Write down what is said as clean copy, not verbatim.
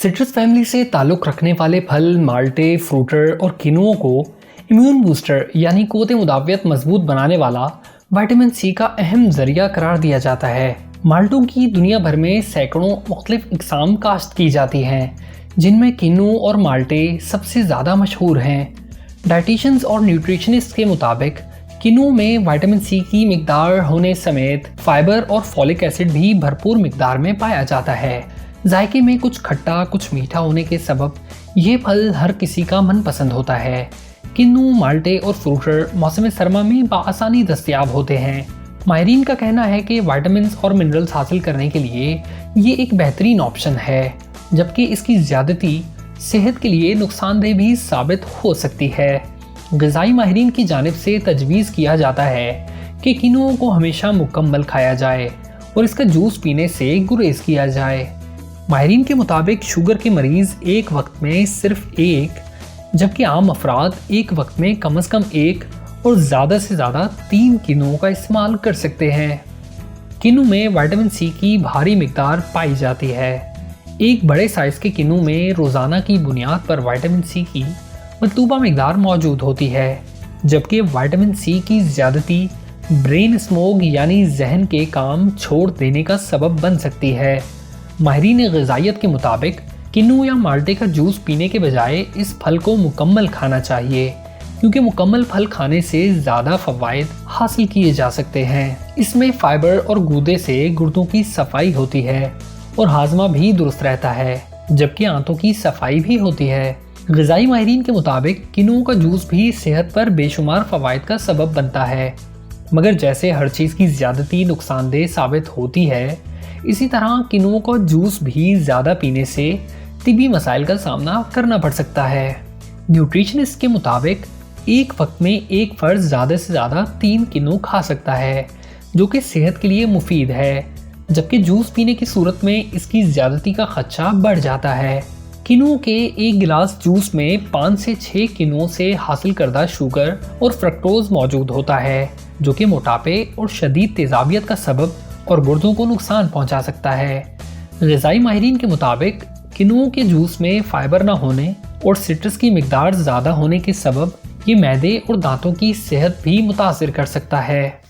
Citrus family से ताल्लुक़ रखने वाले फल माल्टे, फ्रूटर और किनुओं को इम्यून बूस्टर यानी क़ुव्वत मुदाफ़ियत मजबूत बनाने वाला विटामिन सी का अहम ज़रिया करार दिया जाता है। माल्टों की दुनिया भर में सैकड़ों मुख्तलिफ इक़साम काश्त की जाती हैं, जिनमें किन्नू और माल्टे सबसे ज़्यादा मशहूर हैं। डाइटिशियंस और न्यूट्रिशनिस्ट के मुताबिक किन्नू में विटामिन सी की मिकदार होने समेत फाइबर और फॉलिक एसिड भी भरपूर मिकदार में पाया जाता है। जायके में कुछ खट्टा कुछ मीठा होने के सबब ये फल हर किसी का मनपसंद होता है। किन्नू, माल्टे और फ्रूटर मौसम सरमा में बआसानी दस्तयाब होते हैं। माहिरीन का कहना है कि विटामिन्स और मिनरल्स हासिल करने के लिए ये एक बेहतरीन ऑप्शन है, जबकि इसकी ज़्यादती सेहत के लिए नुकसानदेह भी साबित हो सकती है। ग़िज़ाई माहिरीन की जानिब से तजवीज़ किया जाता है कि किन्नुओं को हमेशा मुकम्मल खाया जाए और इसका जूस पीने से गुरेज किया जाए। माहिरीन के मुताबिक शुगर के मरीज़ एक वक्त में सिर्फ एक, जबकि आम अफराद एक वक्त में कम से कम एक और ज़्यादा से ज़्यादा 3 किन्नुओं का इस्तेमाल कर सकते हैं। किन्नू में विटामिन सी की भारी मिकदार पाई जाती है। एक बड़े साइज़ के किन्नू में रोज़ाना की बुनियाद पर विटामिन सी की मतलूबा मिकदार मौजूद होती है, जबकि विटामिन सी की ज़्यादती ब्रेन स्मोग यानी जहन के काम छोड़ देने का सबब बन सकती है। माहिरीन ग़िज़ाइयत के मुताबिक किन्नू या माल्टे का जूस पीने के बजाय इस फल को मुकम्मल खाना चाहिए, क्योंकि मुकम्मल फल खाने से ज़्यादा फ़वाइद हासिल किए जा सकते हैं। इसमें फ़ाइबर और गूदे से गुर्दों की सफाई होती है और हाजमा भी दुरुस्त रहता है, जबकि आंतों की सफाई भी होती है। ग़िज़ाई माहिरीन के मुताबिक किन्नुओं का जूस भी सेहत पर बेशुमार फ़वाइद का सबब बनता है, मगर जैसे हर चीज़ की ज़्यादती नुकसानदेह साबित होती है, इसी तरह किन्नुओं का जूस भी ज़्यादा पीने से तिबी मसाइल का सामना करना पड़ सकता है। न्यूट्रिशनिस्ट के मुताबिक एक वक्त में एक फ़र्द ज़्यादा से ज़्यादा 3 किन्नू खा सकता है, जो कि सेहत के लिए मुफीद है, जबकि जूस पीने की सूरत में इसकी ज़्यादती का खदशा बढ़ जाता है। किन्नुओं के एक गिलास जूस में 5 से 6 किन्नुओं से हासिल करदा शुगर और फ्रक्टोज मौजूद होता है, जो कि मोटापे और शदीद तेज़ाबियत का सबब और गुर्दों को नुकसान पहुंचा सकता है। ग़िज़ाई माहिरीन के मुताबिक किन्नुओं के जूस में फाइबर न होने और सिट्रस की मिकदार ज़्यादा होने के सबब ये मैदे और दांतों की सेहत भी मुतासिर कर सकता है।